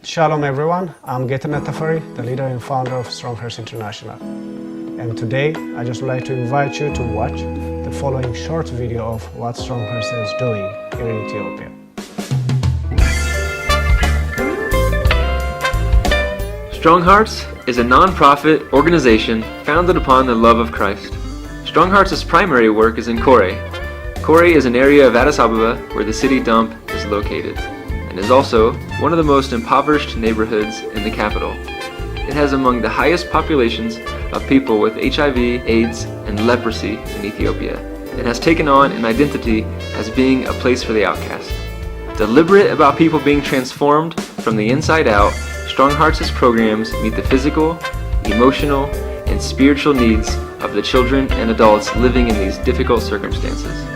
Shalom everyone, I'm Getnet Tafari, the leader and founder of Strong Hearts International. And today, I just would like to invite you to watch the following short video of what Strong Hearts is doing here in Ethiopia. Strong Hearts is a non-profit organization founded upon the love of Christ. Strong Hearts' primary work is in Kore. Kore is an area of Addis Ababa where the city dump is located, and is also one of the most impoverished neighborhoods in the capital. It has among the highest populations of people with HIV, AIDS, and leprosy in Ethiopia. It has taken on an identity as being a place for the outcast. Deliberate about people being transformed from the inside out, Strong Hearts' programs meet the physical, emotional, and spiritual needs of the children and adults living in these difficult circumstances.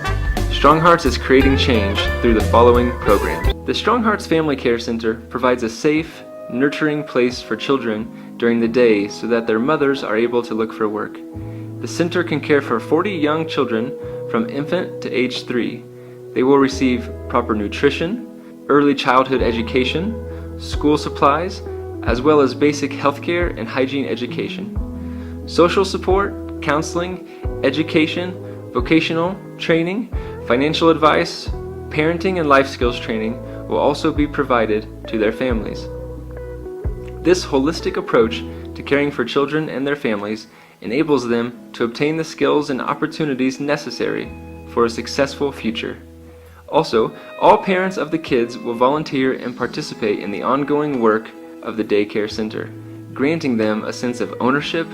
Strong Hearts is creating change through the following programs. The Strong Hearts Family Care Center provides a safe, nurturing place for children during the day so that their mothers are able to look for work. The center can care for 40 young children from infant to age 3. They will receive proper nutrition, early childhood education, school supplies, as well as basic healthcare and hygiene education. Social support, counseling, education, vocational training, financial advice, parenting and life skills training will also be provided to their families. This holistic approach to caring for children and their families enables them to obtain the skills and opportunities necessary for a successful future. Also, all parents of the kids will volunteer and participate in the ongoing work of the daycare center, granting them a sense of ownership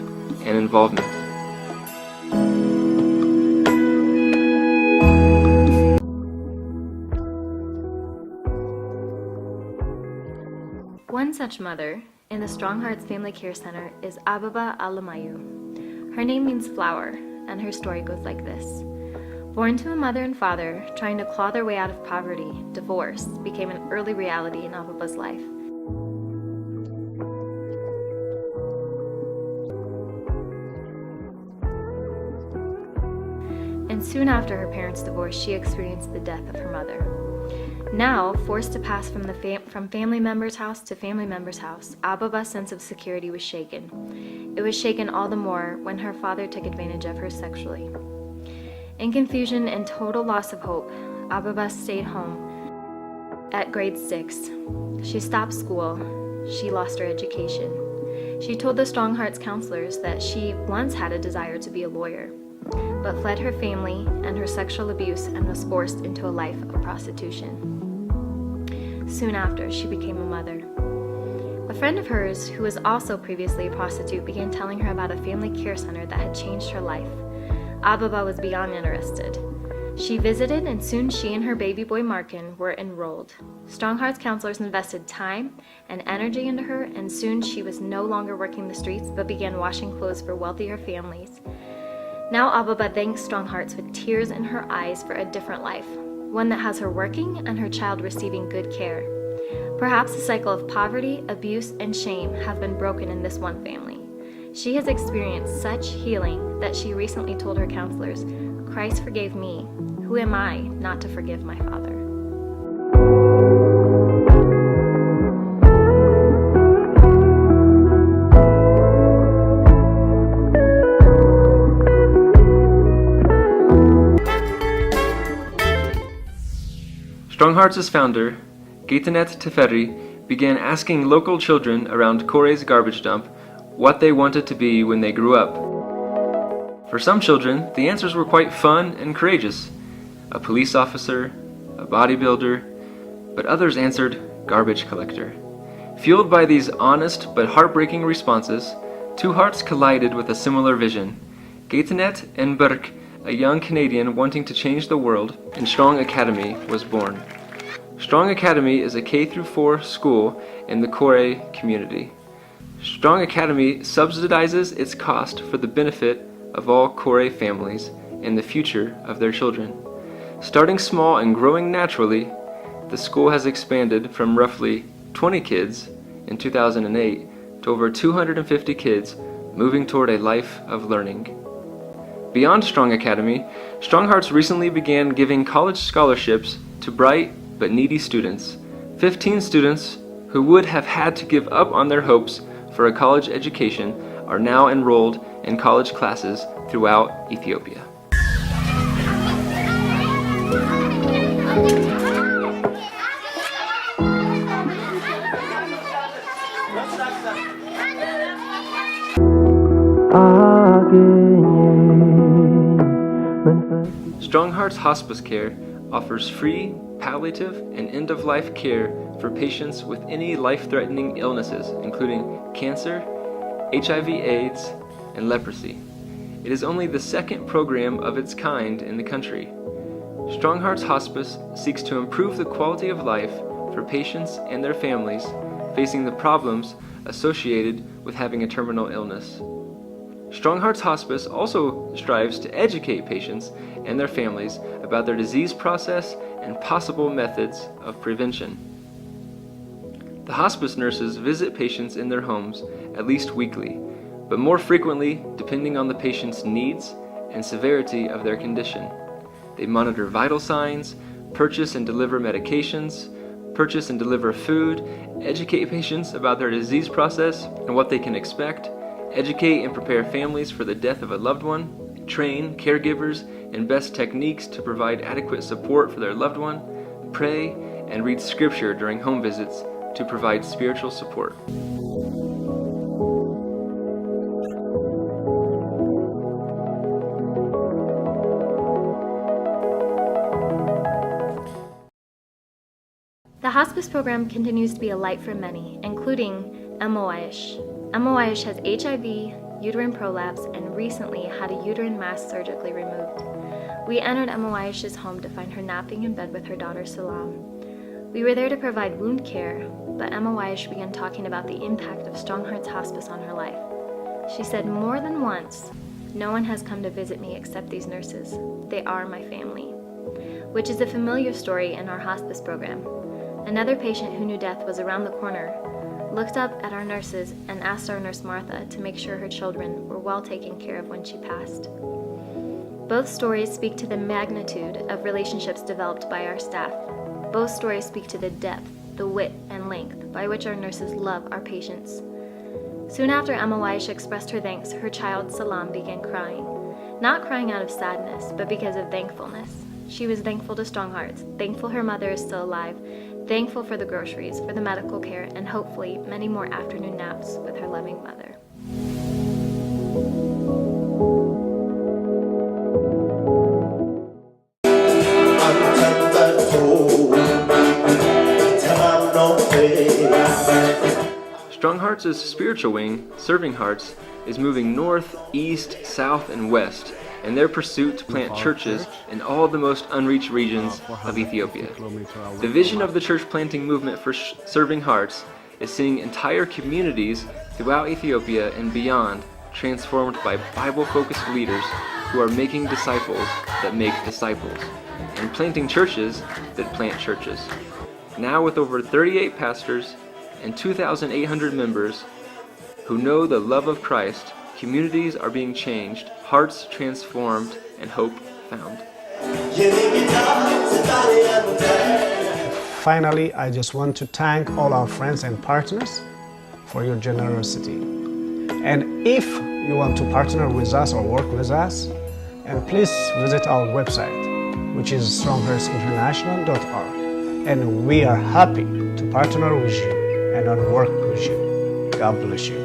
and involvement. One such mother in the Strong Hearts Family Care Center is Ababa Mayo. Her name means flower, and her story goes like this. Born to a mother and father trying to claw their way out of poverty, divorce became an early reality in Ababa's life. And soon after her parents' divorce, she experienced the death of her mother. Now, forced to pass from family member's house to family member's house, Ababa's sense of security was shaken. It was shaken all the more when her father took advantage of her sexually. In confusion and total loss of hope, Ababa stayed home at grade 6. She stopped school. She lost her education. She told the Strong Hearts counselors that she once had a desire to be a lawyer, but fled her family and her sexual abuse and was forced into a life of prostitution. Soon after, she became a mother. A friend of hers, who was also previously a prostitute, began telling her about a family care center that had changed her life. Ababa was beyond interested. She visited, and soon she and her baby boy Markin were enrolled. Strong Hearts counselors invested time and energy into her, and soon she was no longer working the streets but began washing clothes for wealthier families. Now Ababa thanks Strong Hearts with tears in her eyes for a different life, one that has her working and her child receiving good care. Perhaps the cycle of poverty, abuse, and shame have been broken in this one family. She has experienced such healing that she recently told her counselors, "Christ forgave me. Who am I not to forgive my father?" Strong Hearts' founder, Getnet Tafari, began asking local children around Kore's garbage dump what they wanted to be when they grew up. For some children, the answers were quite fun and courageous. A police officer, a bodybuilder, but others answered garbage collector. Fueled by these honest but heartbreaking responses, two hearts collided with a similar vision. Getnet and Burke, a young Canadian wanting to change the world, and Strong Academy was born. Strong Academy is a K-4 school in the Kore community. Strong Academy subsidizes its cost for the benefit of all Kore families and the future of their children. Starting small and growing naturally, the school has expanded from roughly 20 kids in 2008 to over 250 kids moving toward a life of learning. Beyond Strong Academy, Strong Hearts recently began giving college scholarships to bright but needy students. 15 students who would have had to give up on their hopes for a college education are now enrolled in college classes throughout Ethiopia. Strong Hearts Hospice Care offers free, palliative, and end-of-life care for patients with any life-threatening illnesses, including cancer, HIV/AIDS, and leprosy. It is only the second program of its kind in the country. Strong Hearts Hospice seeks to improve the quality of life for patients and their families facing the problems associated with having a terminal illness. Strong Hearts Hospice also strives to educate patients and their families about their disease process and possible methods of prevention. The hospice nurses visit patients in their homes at least weekly, but more frequently depending on the patient's needs and severity of their condition. They monitor vital signs, purchase and deliver medications, purchase and deliver food, educate patients about their disease process and what they can expect, educate and prepare families for the death of a loved one, train caregivers in best techniques to provide adequate support for their loved one, pray, and read scripture during home visits to provide spiritual support. The hospice program continues to be a light for many, including MOISH. MOISH has HIV, uterine prolapse, and recently had a uterine mass surgically removed. We entered MOISH's home to find her napping in bed with her daughter Salam. We were there to provide wound care, but MOISH began talking about the impact of Strong Hearts Hospice on her life. She said more than once, "No one has come to visit me except these nurses. They are my family," which is a familiar story in our hospice program. Another patient who knew death was around the corner looked up at our nurses and asked our nurse Martha to make sure her children were well taken care of when she passed. Both stories speak to the magnitude of relationships developed by our staff. Both stories speak to the depth, the width, and length by which our nurses love our patients. Soon after MOISH expressed her thanks, her child Salam began crying. Not crying out of sadness, but because of thankfulness. She was thankful to Strong Hearts, thankful her mother is still alive, thankful for the groceries, for the medical care, and hopefully many more afternoon naps with her loving mother. Strong Hearts' spiritual wing, Serving Hearts, is moving north, east, south, and west in their pursuit to plant churches in all the most unreached regions of Ethiopia. The vision of the church planting movement for Serving Hearts is seeing entire communities throughout Ethiopia and beyond transformed by Bible-focused leaders who are making disciples that make disciples, and planting churches that plant churches. Now with over 38 pastors and 2,800 members who know the love of Christ, communities are being changed, hearts transformed, and hope found. Finally, I just want to thank all our friends and partners for your generosity. And if you want to partner with us or work with us, and please visit our website, which is strongheartsinternational.org. And we are happy to partner with you and work with you. God bless you.